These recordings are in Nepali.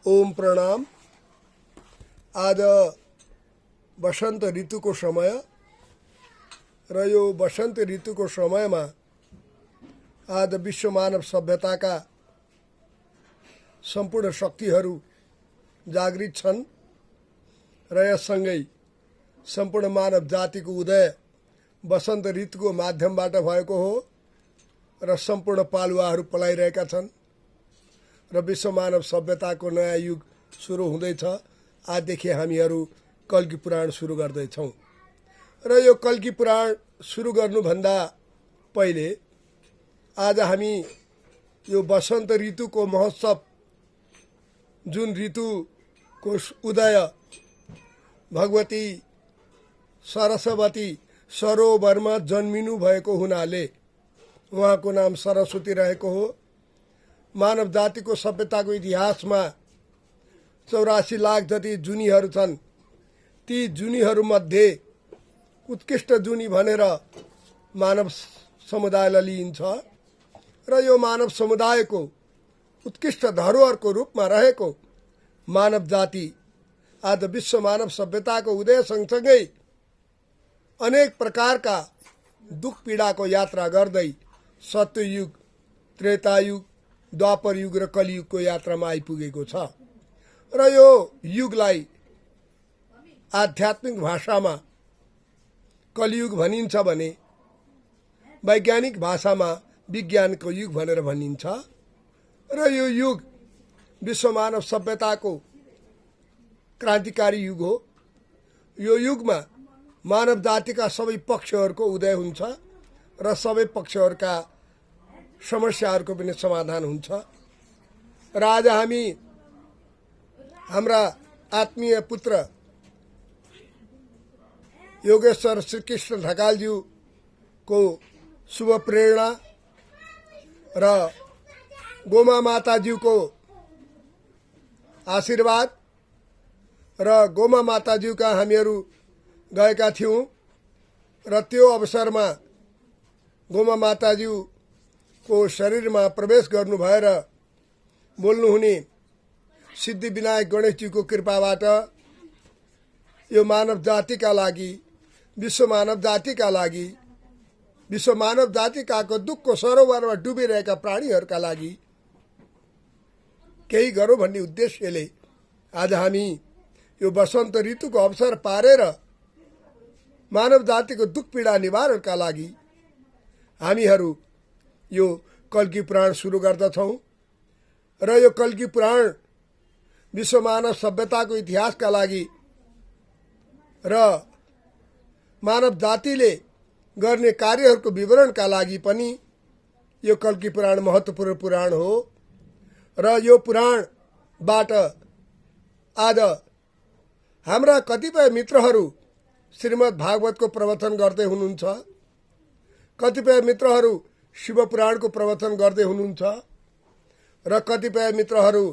ओम प्रणाम। आज वसंत ऋतुको समय र यो वसंत ऋतुको समयमा आज विश्व मानव सभ्यताका सम्पूर्ण शक्तिहरू जागृत छन् र यससँगै सम्पूर्ण मानव जातिको उदय वसन्त ऋतुको माध्यमबाट भएको हो र सम्पूर्ण पालुवाहरू पलाइरहेका छन् र विश्व मानव सभ्यताको नयाँ युग सुरु हुँदैछ। आजदेखि हामीहरू कल्की पुराण सुरु गर्दैछौँ र यो कल्की पुराण सुरु गर्नुभन्दा पहिले आज हामी यो वसन्त ऋतुको महोत्सव, जुन ऋतुको उदय भगवती सरस्वती सरोवरमा जन्मिनु भएको हुनाले उहाँको नाम सरस्वती रहेको हो। मानव जातिको सभ्यताको इतिहासमा 84 लाख जति जुनीहरू छन्। ती जुनीहरूमध्ये उत्कृष्ट जुनी भनेर मानव समुदायलाई लिइन्छ र यो मानव समुदायको उत्कृष्ट धरोहरको रूपमा रहेको मानव जाति आज विश्व मानव सभ्यताको उदय सँगसँगै अनेक प्रकारका दुख पीडाको यात्रा गर्दै सत्ययुग, त्रेतायुग, द्वापर युग र कलियुगको यात्रामा आइपुगेको छ र यो युगलाई आध्यात्मिक भाषामा कलियुग भनिन्छ भने वैज्ञानिक भाषामा विज्ञानको युग भनेर भनिन्छ र यो युग विश्व मानव सभ्यताको क्रान्तिकारी युग हो। यो युगमा मानव जातिका सबै पक्षहरूको उदय हुन्छ र सबै पक्षहरूका समस्याहरूको पनि समाधान हुन्छ र आज हामी हाम्रा आत्मीय पुत्र योगेश्वर श्रीकृष्ण ढकालज्यूको शुभ प्रेरणा र गोमा माताज्यूको आशीर्वाद र गोमा माताज्यूका हामीहरू गएका थियौँ र त्यो अवसरमा गोमा माताज्यूको शरीरमा प्रवेश गर्नु भएर बोल्नुहुने सिद्धि विनायक गणेशज्यूको कृपाबाट यो मानव जातिका लागि, विश्व मानव जातिका लागि, विश्व मानव जातिकाको दुःखको सरोवरमा डुबिरहेका प्राणीहरूका लागि केही गरौँ भन्ने उद्देश्यले आज हामी यो वसन्त ऋतुको अवसर पारेर मानव जातिको दुख पीडा निवारणका लागि हामीहरू यो कल्की पुराण सुरु गर्दछौँ र यो कल्की पुराण विश्व मानव सभ्यताको इतिहासका लागि र मानव जातिले गर्ने कार्यहरूको विवरणका लागि पनि यो कल्की पुराण महत्त्वपूर्ण पुराण हो र यो पुराणबाट आज हाम्रा कतिपय मित्रहरू श्रीमद् भागवतको प्रवचन गर्दै हुनुहुन्छ, कतिपय मित्रहरू शिव पुराणको प्रवचन गर्दै हुनुहुन्छ र कतिपय मित्रहरू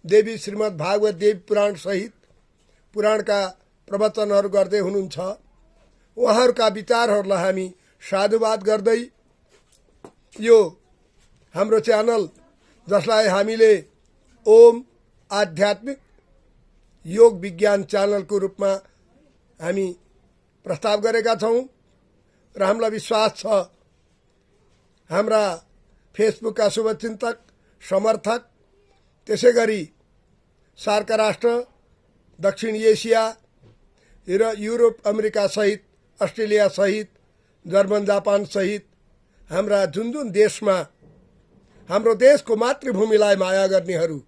देवी श्रीमद् भागवत देवी पुराण सहित पुराणका प्रवचनहरू गर्दै हुनुहुन्छ। उहाँहरूका विचारहरूलाई हामी साधुवाद गर्दै यो हाम्रो च्यानल, जसलाई हामीले ओम आध्यात्मिक योग विज्ञान च्यानलको रूपमा हामी प्रस्ताव गरेका छौँ र हामीलाई विश्वास छ हाम्रा फेसबुकका शुभचिन्तक, समर्थक, त्यसै गरी सार्क राष्ट्र, दक्षिण एसिया र युरोप, अमेरिका सहित, अस्ट्रेलिया सहित, जर्मन, जापान सहित हाम्रा जुन जुन देशमा हाम्रो देशको मातृभूमिलाई माया गर्नेहरू,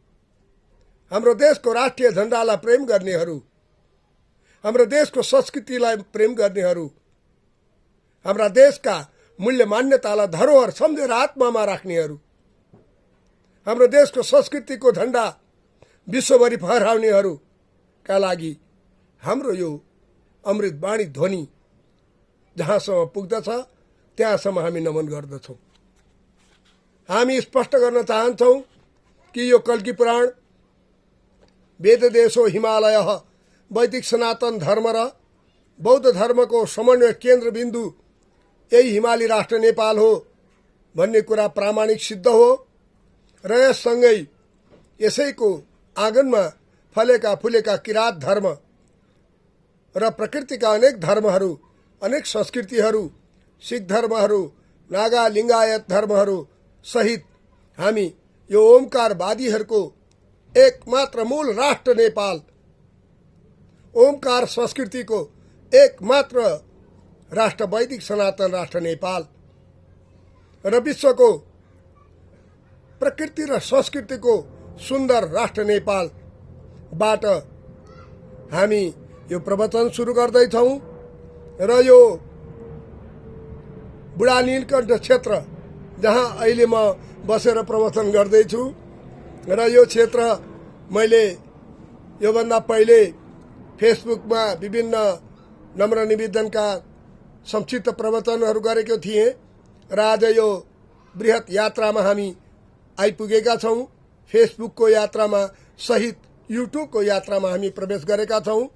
हाम्रो देशको राष्ट्रिय झण्डालाई प्रेम गर्नेहरू, हाम्रो देशको संस्कृतिलाई प्रेम गर्नेहरू, हाम्रा देशका मूल्य मान्यतालाई धरोहर सम्झेर आत्मामा राख्नेहरू, हाम्रो देशको संस्कृतिको झण्डा विश्वभरि फहराउनेहरूका लागि हाम्रो यो अमृतवाणी ध्वनि जहाँसम्म पुग्दछ त्यहाँसम्म हामी नमन गर्दछौँ। हामी स्पष्ट गर्न चाहन्छौँ कि यो कल्की पुराण वेद देशो हिमालय, वैदिक सनातन धर्म र बौद्ध धर्मको समन्वय केन्द्रबिन्दु यही हिमाली राष्ट्र नेपाल हो भन्ने कुरा प्रामाणिक सिद्ध हो र यससँगै यसैको आँगनमा फलेका फुलेका किरात धर्म र प्रकृतिका अनेक धर्महरू, अनेक संस्कृतिहरू, सिख धर्महरू, नागा लिङ्गायत धर्महरू सहित हामी यो ओमकारवादीहरूको एकमात्र मूल राष्ट्र नेपाल, ओमकार संस्कृतिको एकमात्र राष्ट्र वैदिक सनातन राष्ट्र नेपाल र विश्वको प्रकृति र संस्कृतिको सुन्दर राष्ट्र नेपालबाट हामी यो प्रवचन सुरु गर्दैछौँ र यो बुढा नीलकण्ठ क्षेत्र जहाँ अहिले म बसेर प्रवचन गर्दैछु र यो क्षेत्र मैले योभन्दा पहिले फेसबुकमा विभिन्न नम्र निवेदनका संक्षिप्त प्रवचनहरू गरेको थिएँ र आज यो बृहत यात्रामा हामी आइपुगेका छौँ। फेसबुकको यात्रामा सहित युट्युबको यात्रामा हामी प्रवेश गरेका छौँ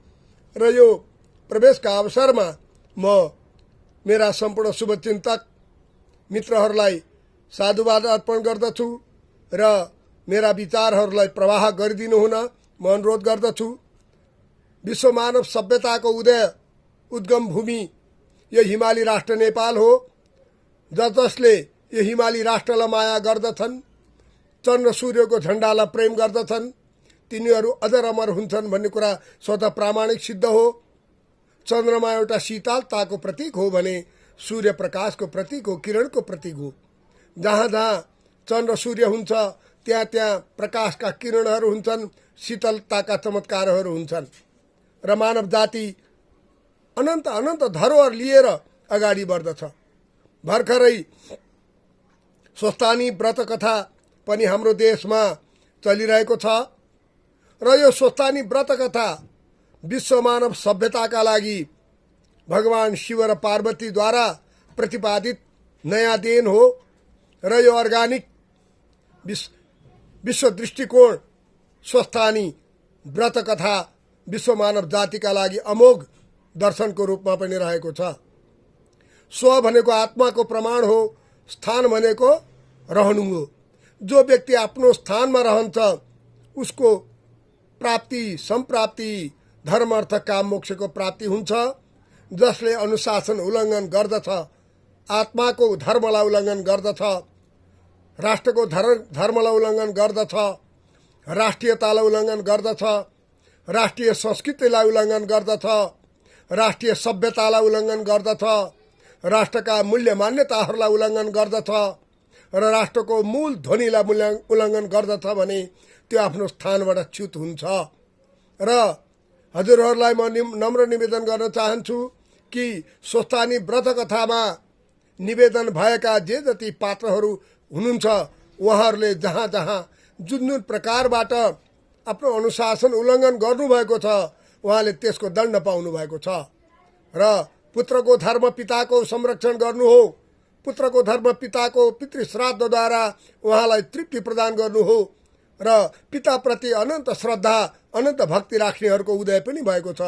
र यो प्रवेशका अवसरमा म मेरा सम्पूर्ण शुभचिन्तक मित्रहरूलाई साधुवाद अर्पण गर्दछु र मेरा विचारहरूलाई प्रवाह गरिदिनु हुन म अनुरोध गर्दछु। विश्व मानव सभ्यताको उद्गम भूमि यो हिमाली राष्ट्र नेपाल हो। जसले यो हिमाली राष्ट्रलाई माया गर्दछन्, चन्द्र सूर्यको झण्डालाई प्रेम गर्दछन्, तिनीहरू अजर अमर हुन्छन् भन्ने कुरा स्वतः प्रामाणिक सिद्ध हो। चन्द्रमा एउटा शीतलताको प्रतीक हो भने सूर्य प्रकाशको प्रतीक हो, किरणको प्रतीक हो। जहाँ जहाँ चन्द्र सूर्य हुन्छ त्यहाँ त्यहाँ प्रकाशका किरणहरू हुन्छन्, शीतलताका चमत्कारहरू हुन्छन् र मानव जाति अनन्त अनन्त धरोहर लिएर अगाडि बढ्दछ। भर्खरै स्वस्थानी व्रत कथा पनि हाम्रो देशमा चलिरहेको छ र यो स्वस्थानी व्रत कथा विश्व मानव सभ्यताका लागि भगवान शिव र पार्वतीद्वारा प्रतिपादित नयाँ देन हो र यो अर्गानिक विश्व दृष्टिकोण स्वस्थानी व्रत कथा विश्व मानव जातिका लागि अमोघ दर्शनको रूपमा पनि रहेको छ। स्व भनेको आत्माको प्रमाण हो, स्थान भनेको रहनु हो। जो व्यक्ति आफ्नो स्थानमा रहन्छ उसको प्राप्ति, सम्प्राप्ति, धर्म अर्थ काम मोक्षको प्राप्ति हुन्छ। जसले अनुशासन उल्लङ्घन गर्दछ, आत्माको धर्मलाई उल्लङ्घन गर्दछ, राष्ट्रको धर्मलाई उल्लङ्घन गर्दछ, राष्ट्रियतालाई उल्लङ्घन गर्दछ, राष्ट्रिय संस्कृतिलाई उल्लङ्घन गर्दछ, राष्ट्रिय सभ्यतालाई उल्लङ्घन गर्दछ, राष्ट्रका मूल्य मान्यताहरूलाई उल्लङ्घन गर्दछ र राष्ट्रको मूल ध्वनिलाई उल्लङ्घन गर्दछ भने त्यो आफ्नो स्थानबाट च्युत हुन्छ। र हजुरहरूलाई म नम्र निवेदन गर्न चाहन्छु कि स्वस्थानी व्रत कथामा निवेदन भएका जे जति पात्रहरू हुनुहुन्छ उहाँहरूले जहाँ जहाँ जुन जुन प्रकारबाट आफ्नो अनुशासन उल्लङ्घन गर्नुभएको छ उहाँले त्यसको दण्ड पाउनु भएको छ। र पुत्रको धर्म पिताको संरक्षण गर्नु हो, पुत्रको धर्म पिताको पितृश्राद्धद्वारा उहाँलाई तृप्ति प्रदान गर्नु हो र पिताप्रति अनन्त श्रद्धा, अनन्त भक्ति राख्नेहरूको उदय पनि भएको छ।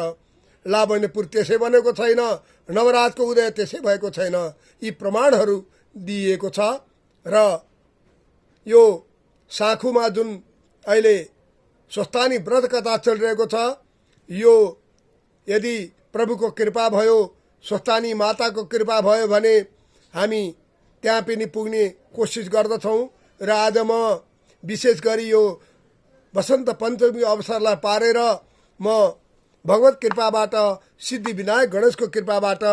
लावण्यपुर त्यसै बनेको छैन, नवराजको उदय त्यसै भएको छैन। यी प्रमाणहरू दिइएको छ र यो साँखुमा जुन अहिले स्वस्थानी व्रत कथा चलिरहेको छ यो यदि प्रभुको कृपा भयो, स्वस्थानी माताको कृपा भयो भने हामी त्यहाँ पनि पुग्ने कोसिस गर्दछौँ। र आज म विशेष गरी यो वसन्त पञ्चमी अवसरलाई पारेर म भगवत कृपाबाट, सिद्धि विनायक गणेशको कृपाबाट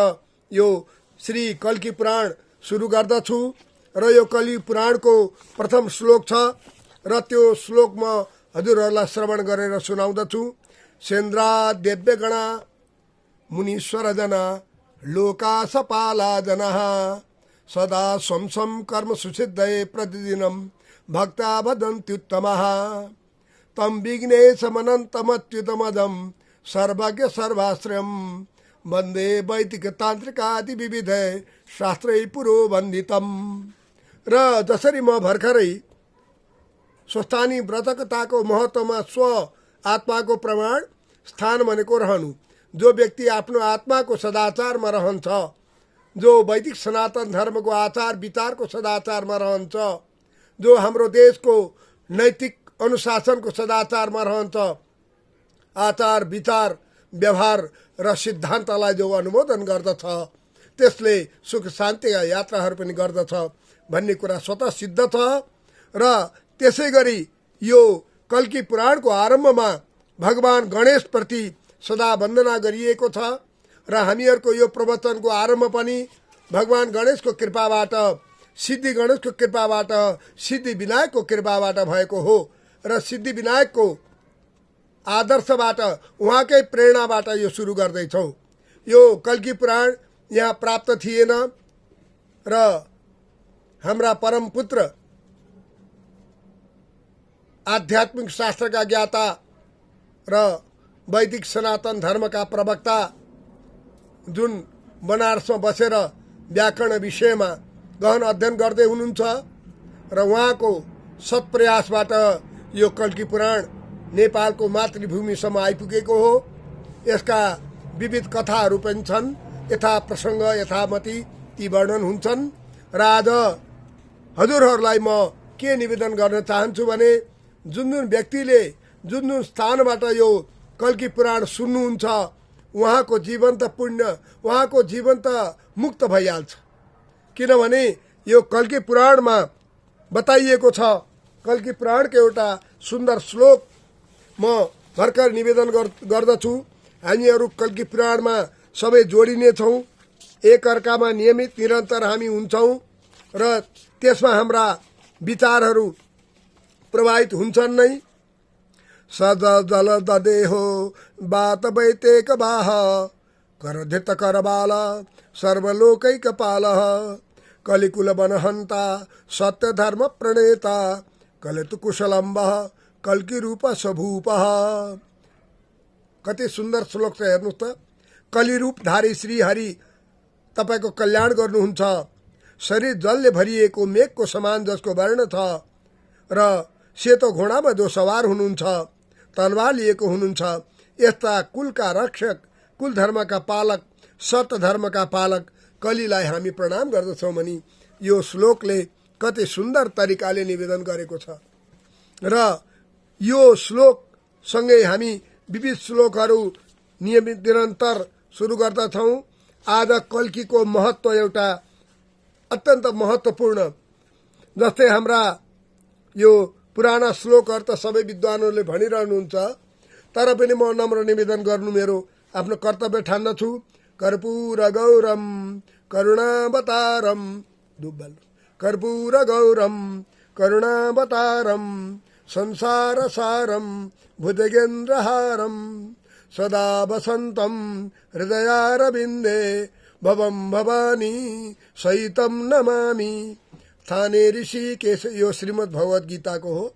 यो श्री कल्की पुराण सुरु गर्दछु र यो कल्की पुराणको प्रथम श्लोक छ र त्यो श्लोक म हजुरहरूलाई श्रवण गरेर सुनाउँदछु। सेन्द्रा देव्यगणा मुनीश्वरजना लोका सपाला जनः सदा स्वं स्वं कर्म सुसिद्धये प्रतिदिनं भक्ता वदन्त्युत्तमः तं विघ्नेशमनन्तमच्युतमदं सर्वज्ञ सर्वाश्रयं वन्दे वैदिकतान्त्रिकादि विविधे शास्त्रै पुरोवन्दितम्। र जसरी म भर्खरै स्वस्थानी व्रतकथाको महत्त्वमा स्व आत्माको प्रमाण, स्थान भनेको रहनु, जो व्यक्ति आफ्नो आत्माको सदाचारमा रहन्छ, जो वैदिक सनातन धर्मको आचार विचारको सदाचारमा रहन्छ, जो हाम्रो देशको नैतिक अनुशासनको सदाचारमा रहन्छ, आचार विचार व्यवहार र सिद्धान्तलाई जो अनुमोदन गर्दछ त्यसले सुख शान्तिका यात्राहरू पनि गर्दछ भन्ने कुरा स्वतः सिद्ध छ। र त्यसै गरी यो कल्की पुराणको आरम्भमा भगवान गणेशप्रति सदा वन्दना गरिएको छ र हामीहरूको यो प्रवचनको आरम्भ पनि भगवान गणेशको कृपाबाट, सिद्धि गणेशको कृपाबाट, सिद्धि विनायकको कृपाबाट भएको हो र सिद्धि विनायकको आदर्शबाट, उहाँकै प्रेरणाबाट यो सुरु गर्दैछौँ। यो कल्की पुराण यहाँ प्राप्त थिएन र हाम्रा परम पुत्र आध्यात्मिक शास्त्रका ज्ञाता र वैदिक सनातन धर्मका प्रवक्ता जुन बनारसमा बसेर व्याकरण विषयमा गहन अध्ययन गर्दै हुनुहुन्छ र उहाँको सत्प्रयासबाट यो कल्की पुराण नेपालको मातृभूमिसम्म आइपुगेको हो। यसका विविध कथाहरू पनि छन्, यथा प्रसङ्ग यथामति ती वर्णन हुन्छन्। र आज हजुरहरूलाई म के निवेदन गर्न चाहन्छु भने जुन जुन व्यक्तिले जुन जुन स्थानबाट यो कल्की पुराण सुन्नुहुन्छ उहाँको जीवन त पुण्य, उहाँको जीवन त मुक्त भइहाल्छ। किनभने यो कल्की पुराणमा बताइएको छ। कल्की पुराणको एउटा सुन्दर श्लोक म भर्खर निवेदन गर्दछु। हामीहरू कल्की पुराणमा सबै जोडिनेछौँ, एकअर्कामा नियमित निरन्तर हामी हुन्छौँ र त्यसमा हाम्रा विचारहरू प्रभावित हुन्छन् नै। सद जल ददेहो बात वैतेक बाह करधित करबाल सर्वलोकैकपाल कलिकुल वनहन्ता सत्य धर्म प्रणेता कलितु कुशलम्ब कल्की रूप स्वभूप। कति सुन्दर श्लोक छ हेर्नुहोस् त। कलिरूपधारी श्रीहरि तपाईँको कल्याण गर्नुहुन्छ। शरीर जलले भरिएको मेघको समान जसको वर्ण छ र सेतो घोडामा जो सवार हुनुहुन्छ, तलवार लिएको हुनुहुन्छ, यस्ता कुलका रक्षक, कुल धर्मका पालक, सत्य धर्मका पालक कलिलाई हामी प्रणाम गर्दछौँ भनी यो श्लोकले कति सुन्दर तरिकाले निवेदन गरेको छ। र यो श्लोकसँगै हामी विविध श्लोकहरू नियमित निरन्तर सुरु गर्दछौँ। आज कल्कीको महत्त्व एउटा अत्यन्त महत्त्वपूर्ण, जस्तै हाम्रा यो पुराना श्लोकहरू त सबै विद्वानहरूले भनिरहनुहुन्छ, तर पनि म नम्र निवेदन गर्नु मेरो आफ्नो कर्तव्य ठान्दछु। कर्पूर गौरम करुणावतारम दुब्बल कर्पूर गौरम करुणावतारम संसार सारम भुजगेन्द्रहारम सदा वसन्तं हृदयारविन्दे भवं भवानी सहितं नमामि। स्थाने ऋषिकेश, यो श्रीमद् भगवद गीताको हो।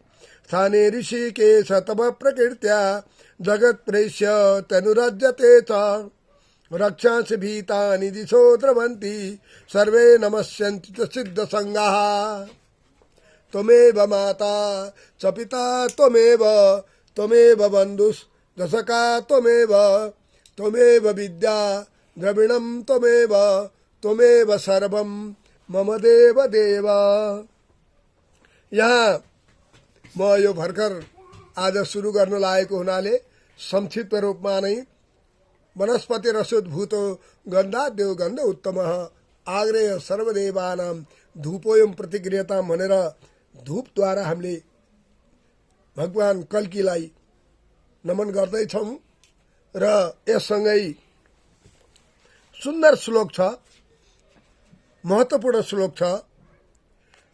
स्थाने ऋषिकेश तव प्रकृत्या जगत् प्रेष्य तनुरज्यते च रक्षांसि भीतानि दिशो द्रवन्ति सर्वे नमस्यन्ति च सिद्धसङ्गाः। त्वमेव माता च पिता त्वमेव त्वमेव बन्धुश्च त्वमेव विद्या द्रविणं त्वमेव सर्वं मम देव देव। यहाँ म यो भर्खर आज सुरु गर्न लागेको हुनाले संक्षिप्त रूपमा नै वनस्पति रसोद्भूतो गन्धाद्यो गन्ध उत्तम आग्रेय सर्वदेवानां धूपोयम प्रतिक्रियता भनेर धूपद्वारा हामीले भगवान कल्कीलाई नमन गर्दैछौँ। र यससँगै सुन्दर श्लोक छ, महत्त्वपूर्ण श्लोक छ।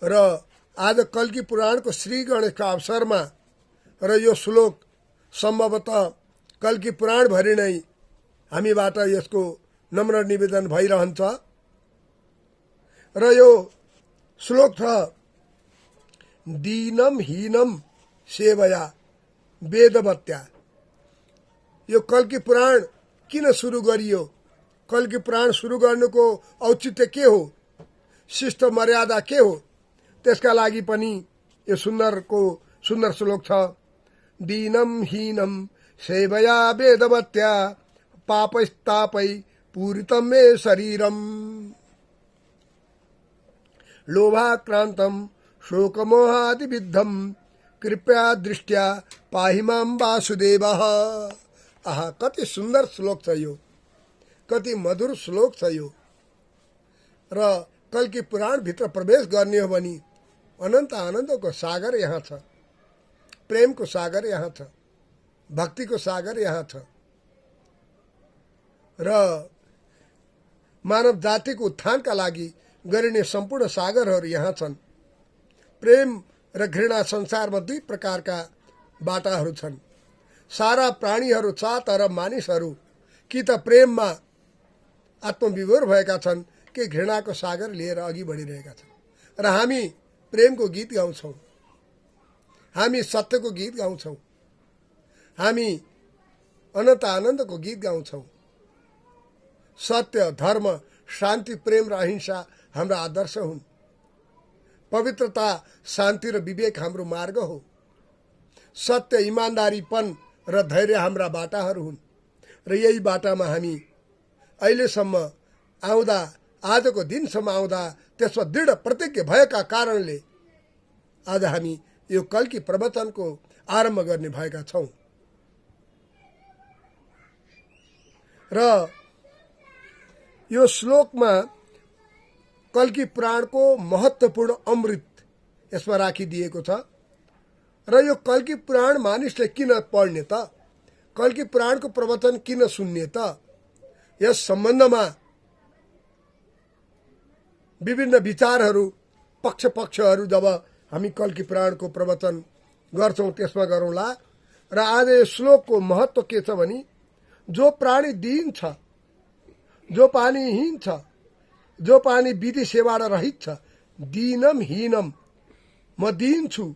र आज कल्की पुराणको श्री गणेशको अवसरमा र यो श्लोक सम्भवतः कल्की पुराणभरि नै हामीबाट यसको नम्र निवेदन भइरहन्छ। र यो श्लोक छ दीनम हीनम सेवया वेदवत्या। यो कल्की पुराण किन सुरु गरियो? कल्की पुराण सुरु गर्नुको औचित्य के हो? शिष्ट मर्यादा के हो? त्यसका लागि पनि यो सुन्दर श्लोक छ। दीनम हीनम सेवया वेदवत्या पापस्तापै पूरितं मे शरीरम लोभाक्रांतं शोकमोहादिविद्धं कृपया दृष्ट्या पाहिमाम वासुदेव। आहा, कति सुन्दर श्लोक छ यो, कति मधुर श्लोक छ यो। र कल्की पुराणभित्र प्रवेश गर्ने हो भने अनन्त आनन्दको सागर यहाँ छ, प्रेमको सागर यहाँ छ, भक्तिको सागर यहाँ छ र मानव जातिको उत्थानका लागि गरिने सम्पूर्ण सागरहरू यहाँ छन्। प्रेम र घृणा संसारमा दुई प्रकारका बाटाहरू छन्। सारा प्राणीहरू छ, तर मानिसहरू कि त प्रेममा आत्मविभोर भएका छन् कि घृणाको सागर लिएर अघि बढिरहेका छन्। र हामी प्रेमको गीत गाउँछौँ, हामी सत्यको गीत गाउँछौँ, हामी अनन्त आनन्दको गीत गाउँछौँ। सत्य, धर्म, शान्ति, प्रेम र अहिंसा हाम्रा आदर्श हुन्। पवित्रता, शान्ति र विवेक हाम्रो मार्ग हो। सत्य, इमान्दारीपन र धैर्य हाम्रा बाटाहरू हुन्। र यही बाटामा हामी अहिलेसम्म आउँदा, आजको दिनसम्म आउँदा त्यसमा दृढ प्रतिज्ञ भएका कारणले आज हामी यो कल्की प्रवचनको आरम्भ गर्ने भएका छौँ। र यो श्लोकमा कल्की पुराणको महत्त्वपूर्ण अमृत यसमा राखिदिएको छ। र यो कल्की पुराण मानिसले किन पढ्ने त, कल्की पुराणको प्रवचन किन सुन्ने त, यस सम्बन्धमा विभिन्न विचारहरू, पक्षहरू जब हामी कल्की पुराणको प्रवचन गर्छौँ त्यसमा गरौँला। र आज यो श्लोकको महत्त्व के छ भने, जो प्राणी दीन छ, जो पानीहीन छ, जो पानी विधि सेवाबाट रहित छ, दीनम हीनम, म दीन छु,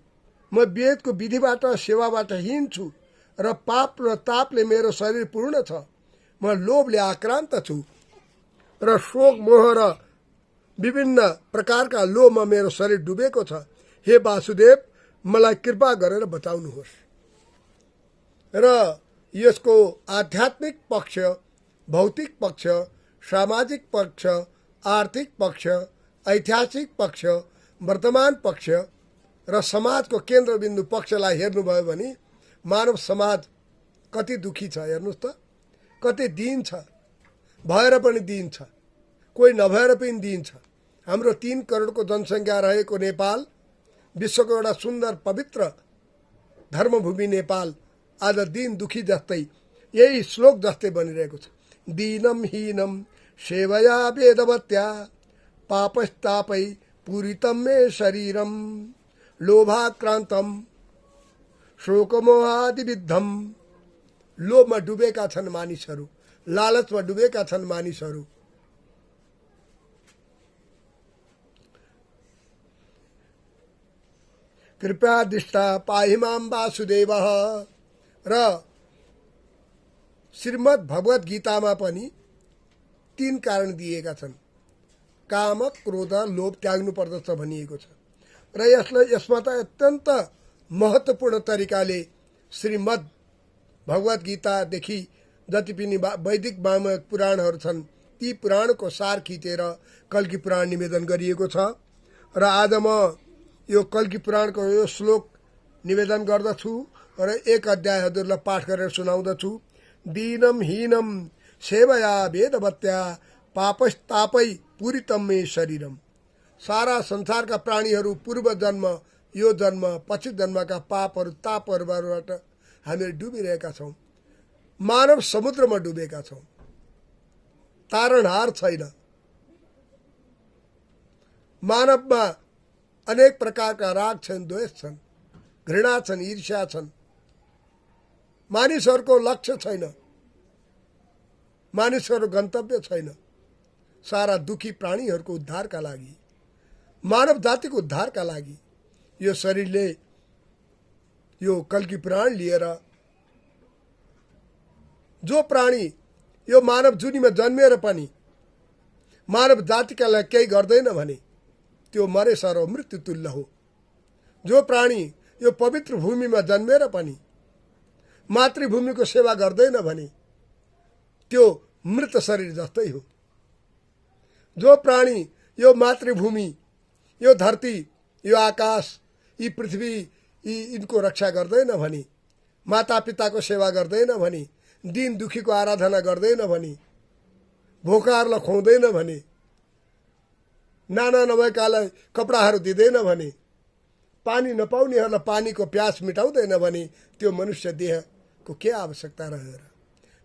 म वेदको विधिबाट सेवाबाट हीन छु र पाप र तापले मेरो शरीर पूर्ण छ, म लोभले आक्रान्त छु र शोक, मोह र विभिन्न प्रकारका लोभमा मेरो शरीर डुबेको छ। हे वासुदेव, मलाई कृपा गरेर बचाउनुहोस्। र यसको आध्यात्मिक पक्ष, भौतिक पक्ष, सामाजिक पक्ष, आर्थिक पक्ष, ऐतिहासिक पक्ष, वर्तमान पक्ष र समाजको केन्द्रबिन्दु पक्षलाई हेर्नुभयो भने मानव समाज कति दुखी छ हेर्नुहोस् त, कति दीन छ, भएर पनि दीन छ, कोही नभएर पनि दीन छ। हाम्रो 3 करोडको जनसङ्ख्या रहेको नेपाल, विश्वको एउटा सुन्दर पवित्र धर्मभूमि नेपाल आज दीन दुखी जस्तै, यही श्लोक जस्तै बनिरहेको छ। दीनम हीनम सेवया वेदवत्या, पापस्तापै पूरितम मे शरीरम, लोभाक्रान्तम शोकमोहादि विद्धम। लोभमा डुबेका छन् मानिसहरू, लालचमा डुबेका छन् मानिसहरू। कृपया दृष्टा पाहिमाम वासुदेव। र श्रीमद् भगवत गीतामा पनि 3 कारण दिएका छन्। काम, क्रोध, लोभ त्याग्नु पर्दछ भनिएको छ। र यसमा त अत्यन्त महत्त्वपूर्ण तरिकाले श्रीमद् भगवत गीतादेखि जति पनि वैदिक वाङ्मय पुराणहरू छन् ती पुराणको सार खिचेर कल्की पुराण निवेदन गरिएको छ। र आज म यो कल्की पुराणको यो श्लोक निवेदन गर्दछु र 1 अध्याय हजुरलाई पाठ गरेर सुनाउँदछु। दीनम हीनम सेवया वेदवत्या, पापस्तापै पूरितम मे शरीरम। सारा संसारका प्राणीहरू पूर्व जन्म, यो जन्म, पछि जन्मका पापहरू, तापहरूबाट हामीहरू डुबिरहेका छौँ। मानव समुद्रमा डुबेका छौँ, तारणहार छैन। मानवमा अनेक प्रकारका राग छन्, द्वेष छन्, घृणा छन्, ईर्ष्या छन्। मानिसहरूको लक्ष्य छैन, मानिसहरूको गन्तव्य छैन। सारा दुखी प्राणीहरूको उद्धारका लागि, मानव जातिको उद्धारका लागि यो शरीरले यो कल्की पुराण लिएर, जो प्राणी यो मानव जुनीमा जन्मेर पनि मानव जातिका लागि केही गर्दैन भने त्यो मरे सर मृत्यु तुल्य हो। जो प्राणी यो पवित्र भूमिमा जन्मेर पनि मातृभूमिको सेवा गर्दैन भने त्यो मृत शरीर जस्तै हो। जो प्राणी यो मातृभूमि, यो धरती, यो आकाश, यी पृथ्वी, यिनको रक्षा गर्दैन भनी, मातापिताको सेवा गर्दैन भनी, दिन दुखीको आराधना गर्दैन भनी, भोकाहरूलाई खुवाउँदैन भने, नाना नभएकालाई कपडाहरू दिँदैन भने, पानी नपाउनेहरूलाई पानीको प्यास मिटाउँदैन भने त्यो मनुष्य देहको के आवश्यकता रहेर?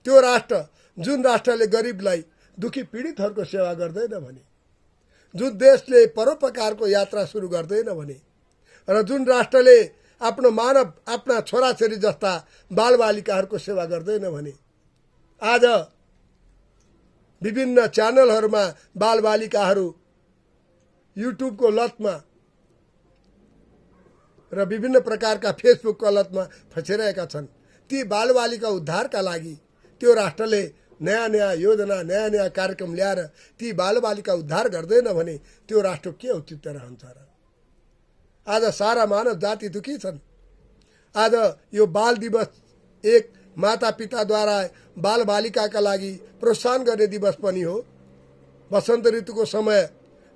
त्यो राष्ट्र जुन राष्ट्रले गरिबलाई, दुखी पीडितहरूको सेवा गर्दैन भने, जुन देशले परोपकारको यात्रा सुरु गर्दैन भने, र जुन राष्ट्रले आफ्नो मानव आफ्ना छोराछोरी जस्ता बालबालिकाहरूको सेवा गर्दैन भने, आज विभिन्न च्यानलहरूमा बालबालिकाहरू युट्युबको लतमा र विभिन्न प्रकारका फेसबुकको लतमा फँसिरहेका छन्। ती बालबालिका उद्धारका लागि त्यो राष्ट्रले नयाँ नयाँ योजना, नयाँ नयाँ कार्यक्रम ल्याएर ती बालबालिका उद्धार गर्दैन भने त्यो राष्ट्र के औचित्य रहन्छ र? आज सारा मानव जाति दुखी छन्। आज यो बाल दिवस एक मातापिताद्वारा बालबालिकाका लागि प्रोत्साहन गर्ने दिवस पनि हो। वसन्त ऋतुको समय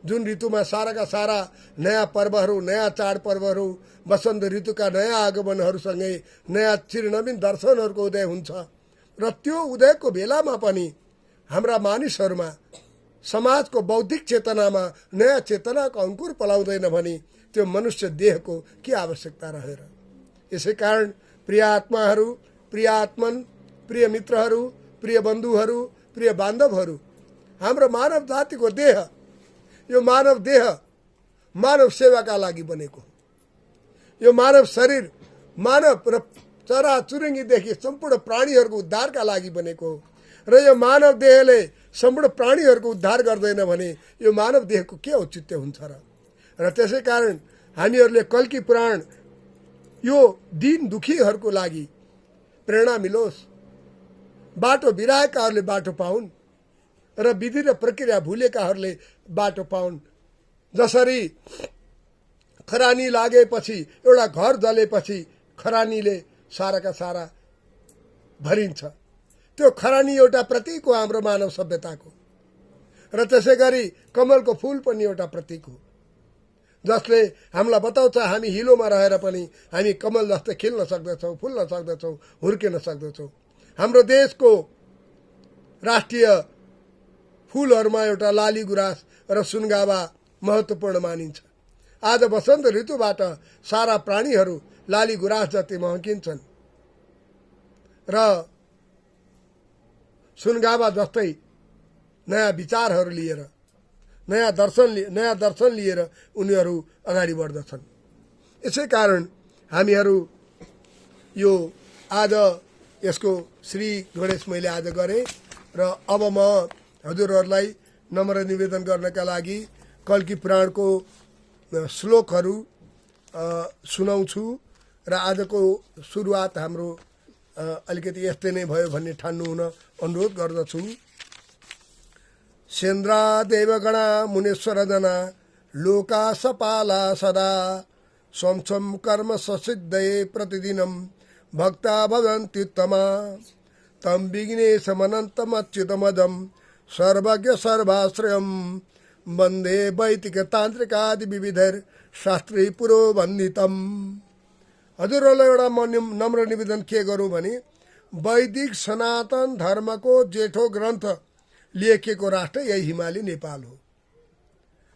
जुन ऋतुमा साराका सारा नयाँ पर्वहरू, नयाँ चाडपर्वहरू, वसन्त ऋतुका नयाँ आगमनहरूसँगै नयाँ चिरनवीन दर्शनहरूको उदय हुन्छ र त्यो उदयको बेलामा पनि हाम्रा मानिसहरूमा, समाजको बौद्धिक चेतनामा नयाँ चेतनाको अङ्कुर पलाउँदैन भने त्यो मनुष्य देहको के आवश्यकता रहेर? यसै कारण प्रिय आत्माहरू, प्रिय आत्मन, प्रिय मित्रहरू, प्रिय बन्धुहरू, प्रिय बान्धवहरू, हाम्रो मानव जातिको देह, यो मानव देह मानव सेवाका लागि बनेको हो। यो मानव शरीर मानव र चरा चुरुङ्गीदेखि सम्पूर्ण प्राणीहरूको उद्धारका लागि बनेको हो र यो मानव देहले सम्पूर्ण प्राणीहरूको उद्धार गर्दैन भने यो मानव देहको के औचित्य हुन्छ र त्यसै कारण हामीहरूले कल्की पुराण यो दिन दुखीहरूको लागि प्रेरणा मिलोस्, बाटो बिराएकाहरूले बाटो पाउन् र विधि र प्रक्रिया भुलेकाहरूले बाटो पाउन्। जसरी खरानी लागेपछि, एउटा घर जलेपछि खरानीले साराका सारा भरिन्छ, त्यो खरानी एउटा प्रतीक हो हाम्रो मानव सभ्यताको। र त्यसै गरी कमलको फुल पनि एउटा प्रतीक हो जसले हामीलाई बताउँछ हामी हिलोमा रहेर पनि हामी कमल जस्तै खिल्न सक्दछौँ, फुल्न सक्दछौँ, हुर्किन सक्दछौँ। हाम्रो देशको राष्ट्रिय फुलहरूमा एउटा लाली गुराँस र सुनगावा महत्त्वपूर्ण मानिन्छ। आज वसन्त ऋतुबाट सारा प्राणीहरू लाली गुराँस जति महकिन्छन् र सुनगावा जस्तै नयाँ विचारहरू लिएर, नयाँ दर्शन लिएर उनीहरू अगाडि बढ्दछन्। यसै कारण हामीहरू यो आज यसको श्री गणेश मैले आज गरेँ र अब म हजुरहरूलाई नम्र निवेदन गर्नका लागि कल्की पुराणको श्लोकहरू सुनाउँछु र आजको सुरुवात हाम्रो अलिकति यस्तै नै भयो भन्ने ठान्नु हुन अनुरोध गर्दछु। सेन्द्रा देवगणा मुनेश्वर जना लोका सपाला सदा स्वं कर्म ससिद्धये प्रतिदिनं भक्ता भवन्त्युत्तमा तं विघ्नेशमनन्तमच्युतमदं सर्वज्ञ सर्वाश्रयं वन्दे वैदिक तान्त्रिकादि विविधैर शास्त्री पुरोवन्दितम। हजुरहरूलाई एउटा म नम्र निवेदन के गरौँ भने वैदिक सनातन धर्मको जेठो ग्रन्थ लेखेको राष्ट्र यही हिमाली नेपाल हो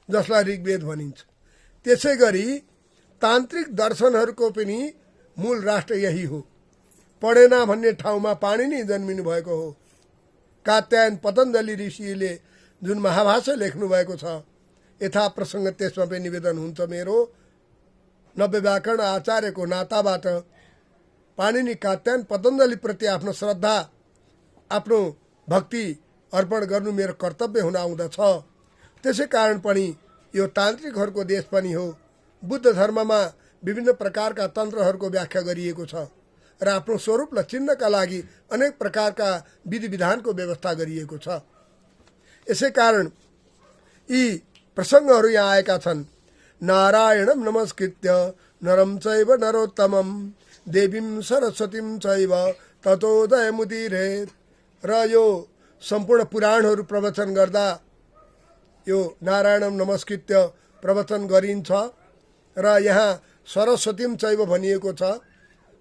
जसलाई ऋग्वेद भनिन्छ। त्यसै गरी तान्त्रिक दर्शनहरूको पनि मूल राष्ट्र यही हो। पढेना भन्ने ठाउँमा पाणिनि जन्मिनु भएको हो। कात्यायन पतञ्जलि ऋषिले जुन महाभाष्य लेख्नु भएको छ, यथा प्रसङ्ग त्यसमा पनि निवेदन हुन्छ मेरो। नव्य व्याकरण आचार्यको नाताबाट पाणिनि कात्यायन पतञ्जलि प्रति आफ्नो श्रद्धा, आफ्नो भक्ति अर्पण गर्नु मेरो कर्तव्य हुन आउँदछ। त्यसै कारण पनि यो तान्त्रिकहरूको देश पनि हो। बुद्ध धर्ममा विभिन्न प्रकारका तन्त्रहरूको व्याख्या गरिएको छ र आफ्नो स्वरूपलाई चिन्नका लागि अनेक प्रकारका विधि विधानको व्यवस्था गरिएको छ। यसै कारण यी प्रसङ्गहरू यहाँ आएका छन्। नारायणं नमस्कृत्य नरं चैव नरोत्तमं देवीं सरस्वतीं चैव ततो जयमुदीरयेत्। र यो सम्पूर्ण पुराणहरू प्रवचन गर्दा यो नारायणं नमस्कृत्य प्रवचन गरिन्छ र यहाँ सरस्वतीम चैव भनिएको छ,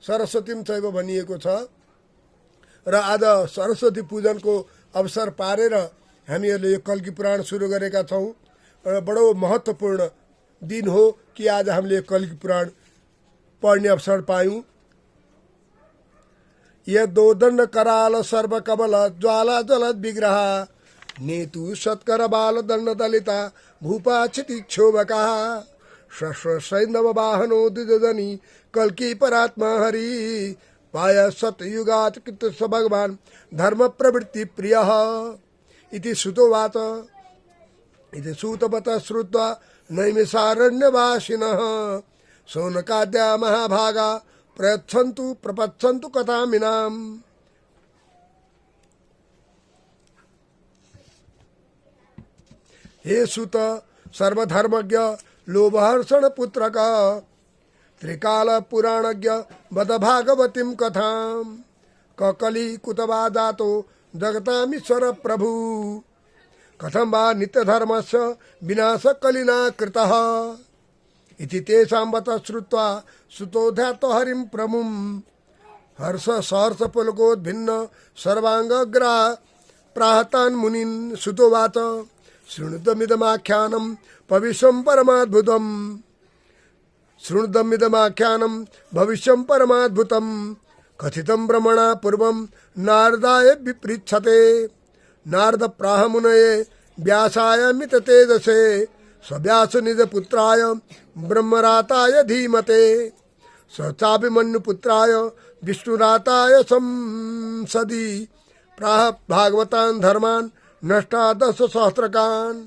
सरस्वतीम चैव भनिएको छ। र आज सरस्वती पूजनको अवसर पारेर हामीहरूले यो कल्की पुराण सुरु गरेका छौँ। र बडो महत्त्वपूर्ण दिन हो कि आज हामीले कल्की पुराण पढ्ने अवसर पायौँ। यदोदण्ड कराल सर्व कमल ज्वाला ज्वलद विग्रह नेतु सत्कर बाल दण्ड दलिता भूपा क्षितिक्षोभका शस्त्र सैन्धव वाहनो द्विजनी कल्की परात्मा हरि पाय सतयुगात् कृतस्व भगवान् धर्म प्रवृत्ति प्रियः इति सुतोवाच। इति सूतवत श्रुत्वा नैमिषारण्यवासिनः शौनकाद्या महाभागा प्रयच्छन्तु प्रपच्छन्तु कथामिनाम्। हे सुत सर्वधर्मज्ञ लोभहर्षण पुत्रक त्रिकाल पुराणज्ञ वद भागवतीं कथां ककली कुतवा जातो जगतामीश्वर प्रभु कथं वा नित्यधर्मस्य विनाशकलिना कृतः इति तेषां वत श्रुत्वा सुतोऽध्यात्त हरिं प्रमुं हर्ष सहर्ष पुलकोद्भिन्न सर्वांगग्रा प्राहतान् मुनीन् सुतोवाच। शृणुतमिदमाख्यानं भविष्यं परमाद्भुतं शृणुतमिदमाख्यानं भविष्यं परमाद्भुतं कथितं ब्रह्मणा पूर्वं नारदाय विपृच्छते। नारद प्राह मुनये व्यासाय मित तेजसे स्वव्यास निज पुत्राय ब्रह्मराताय धीमते स चाभिमन्युपुत्राय विष्णुराताय संसदि प्राह भागवतान् धर्मान् नष्टा 10 सहस्रकान्।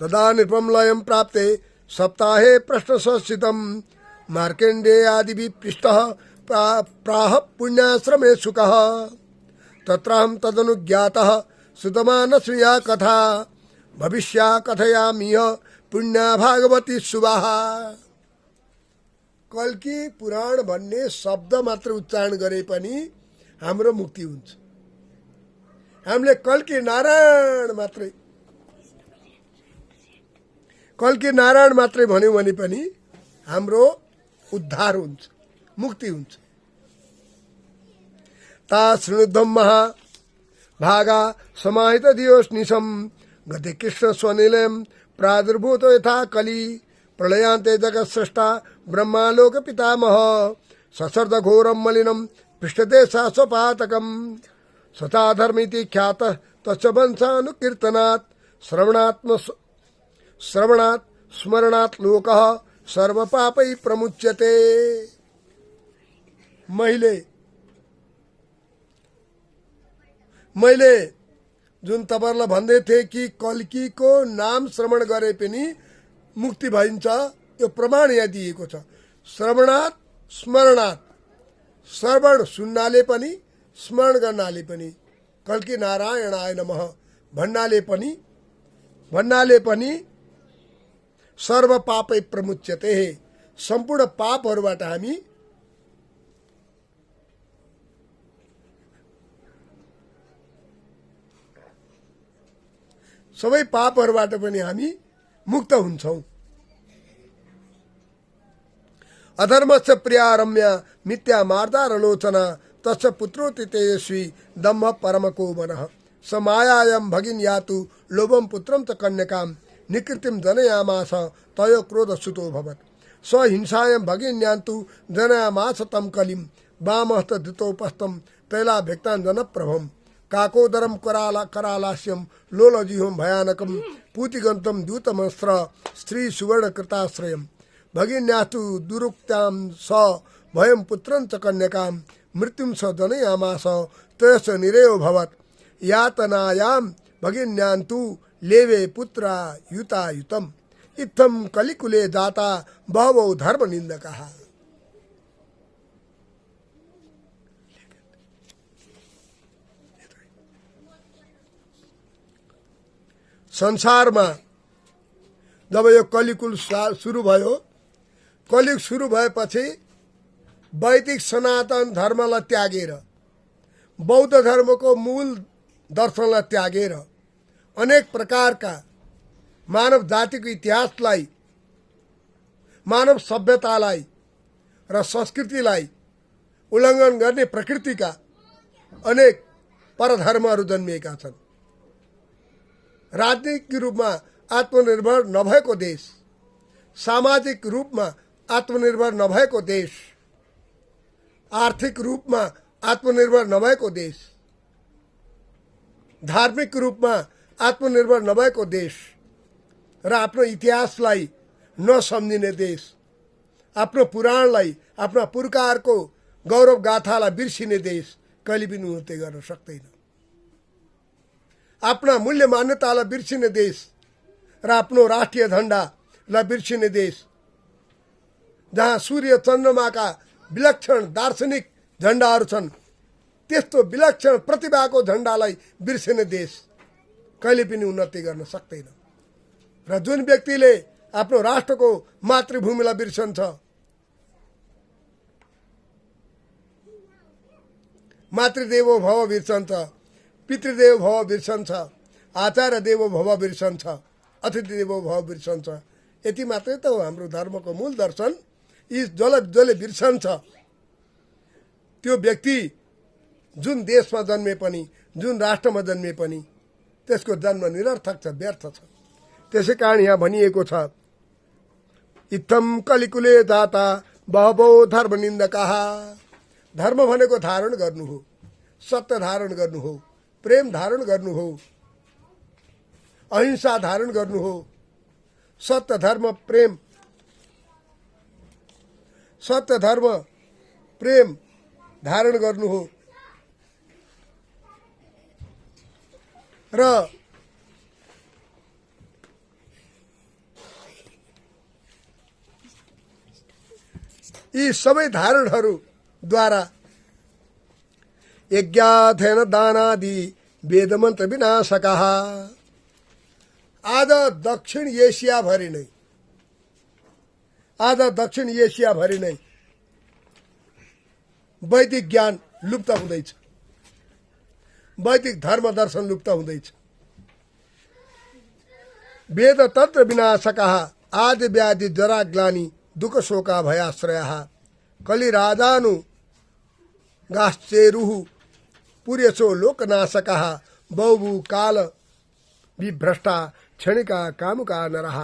तदा नृपं लयं प्राप्ते सप्ताहे प्रश्नसंस्थितं मार्कण्डेयादिभिः पृष्टः प्राह पुण्याश्रमे सुखः तत्राहं तदनुज्ञातः सुतमानसूया कथा भविष्या कथयामिह पुण्या भागवती सुवाहा। कल्की पुराण भन्ने शब्द मात्र उच्चारण गरे पनि हाम्रो मुक्ति हुन्छ। हामीले कल्की नारायण मात्रै भन्यौँ भने पनि हाम्रो उद्धार हुन्छ, मुक्ति हुन्छ। ता शृणुद्धं महाभागा समाहित दियोस् निशं गते कृष्ण स्वनिलयं प्रादुर्भूत यथा कली प्रलयान्ते जगत्स्रष्टा ब्रह्मालोक पितामह ससर्द घोरं मलिनं पृष्ठते शाश्वपातकं सता धर्मीति ख्यातः तस्य वंशानुकीर्तनात् श्रवणात् स्मरणात् लोकः सर्वपापै प्रमुच्यते। मैले जुन तपाईहरुलाई भन्दै थिएँ कि कल्कीको नाम श्रवण गरे पनि मुक्ति भइन्छ, यो प्रमाण यहाँ दिएको छ। श्रवणात् स्मरणात्, श्रवण सुन्नाले पनि स्मरण गर्नाले पनि कल्की नारायणाय नमः भन्नाले पनि सर्व पापै प्रमुच्यते, सम्पूर्ण पापहरूबाट हामी सबै पापहरूबाट पनि हामी मुक्त हुन्छौं। अधर्मस्य प्रिया रम्या मिथ्या मार्दारलोचना तस्य पुत्रोति तेजस्वी दम्भ परमको मनः स मायायं भगिन यातु लोभं पुत्रं च कन्यकां निकृतिं जनयामास तयो क्रोध सुतो भवत् स हिंसायं भगिन यान्तु जनयामास तं कलिं वामहस्त धृतोपस्थं तैलाभ्यक्तां जनप्रभं काकोदरं करालास्यं लोलजिह्वं भयानकं पूतिगन्तं द्यूतमस्त्र स्त्री सुवर्णकृताश्रयं भगिन्यास्तु दुरुक्तां स भयं पुत्रं च कन्यकां मृत्युं स जनयामास तयस्य निरेयो भवत् यातनायां भगिन्यान्तु लेवे पुत्रा युतायुतम् इत्थं कलिकुले जाता बहवो धर्मनिन्दकाः। संसारमा जब यो कलिकुल सुरु भयो, कलियुग सुरु भएपछि वैदिक सनातन धर्मलाई त्यागेर बौद्ध धर्मको मूल दर्शनलाई त्यागेर अनेक प्रकारका मानव जातिको इतिहासलाई मानव सभ्यतालाई र संस्कृतिलाई उल्लङ्घन गर्ने प्रकृतिका अनेक परधर्महरू जन्मिएका छन्। राजनीतिक रूपमा आत्मनिर्भर नभएको देश, सामाजिक रूपमा आत्मनिर्भर नभएको देश, आर्थिक रूपमा आत्मनिर्भर नभएको देश, धार्मिक रूपमा आत्मनिर्भर नभएको देश र आफ्नो इतिहासलाई नसम्झिने देश, आफ्नो पुराणलाई, आफ्ना पुर्खाहरूको गौरव गाथालाई बिर्सिने देश कहिले पनि उन्नति गर्न सक्दैन। आफ्ना मूल्य मान्यतालाई बिर्सिने देश र आफ्नो राष्ट्रिय झण्डालाई बिर्सिने देश, जहाँ सूर्य चन्द्रमाका विलक्षण दार्शनिक झण्डाहरू छन्, त्यस्तो विलक्षण प्रतिभाको झण्डालाई बिर्सिने देश कहिले पनि उन्नति गर्न सक्दैन। र जुन व्यक्तिले आफ्नो राष्ट्रको मातृभूमिलाई बिर्सन्छ, मातृदेवो भव बिर्सन्छ, पितृदेव भव बिर्सन्छ, आचार्य देवो भव बिर्सन्छ, अतिथि देवो भव बिर्सन्छ, यति मात्रै त हो हाम्रो धर्मको मूल दर्शन। यी जसले बिर्सन्छ त्यो व्यक्ति जुन देशमा जन्मे पनि, जुन राष्ट्रमा जन्मे पनि, त्यसको जन्म निरर्थक छ, व्यर्थ छ। त्यसै कारण यहाँ भनिएको छ, इत्थम कलिकुले जाता बहवो धर्म निन्दकाः। धर्म भनेको धारण गर्नु हो, सत्य धारण गर्नु हो, प्रेम धारण गर्नु हो, अहिंसा धारण गर्नु हो, सत्य धर्म प्रेम धारण गर्नु हो र यी सबै धारणहरूद्वारा यज्ञाध्ययन दानादि वेदमन्त्र विनाशकाः। आज दक्षिण एसियाभरि नै वैदिक ज्ञान लुप्त हुँदैछ, वैदिक धर्म दर्शन लुप्त हुँदैछ। वेद तन्त्र विनाशकाः आदि व्याधि जरा ग्लानि दुःख शोका भयाश्रयाः कलिराजानु गाश्चेरुः पुर्यसो लोकनाशकाः बहुभू काल विभ्रष्टा क्षणिका कामुका नरः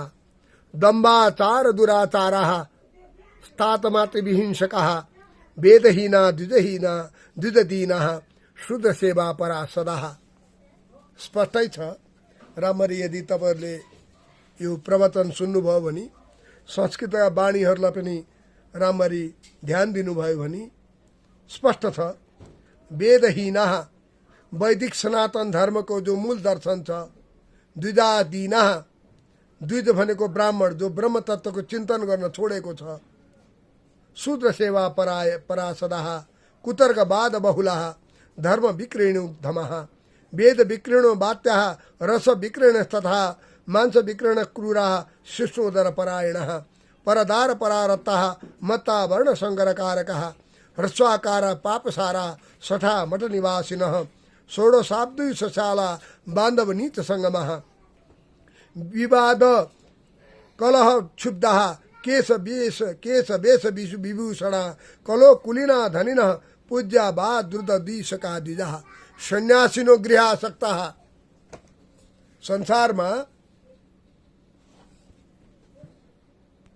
दम्बाचार दुराचाराः स्तातमातृविहिंसकाः वेदहीना द्विजदीनाः शूद्र सेवा परा सदाः। स्पष्टै छ। राम्ररी यदि तपाईहरुले यो प्रवचन सुन्नुभयो भने, संस्कृतका वाणीहरूलाई पनि राम्ररी ध्यान दिनुभयो भने स्पष्ट छ। वेदहीनाः वैदिक सनातन धर्मको जो मूल दर्शन छ, द्विजादीनाः द्विज भनेको ब्राह्मण जो ब्रह्म तत्त्वको चिन्तन गर्न छोडेको छ, शूद्र सेवा परा सदाः कुतर्कवाद बहुलाः धर्म विक्रीणो धमः वेद विक्रीणो वात्याः रस विक्रीण तथा मांस विक्रीण क्रूराः शिष्योदर परायणः परदार परारताः मत्ता वर्ण संगरकारकः ह्रस्वाकार पापसारा सठा मठ निवासिनः षोडशाब्दशाला बांधव नीच संगमः विवाद कलह क्षुब्धः केश वेश विभूषण कलो कुलीना धनिनः पूज्या बा द्रुत द्विषका द्विजः सन्यासिनो गृहासक्तः। संसारमा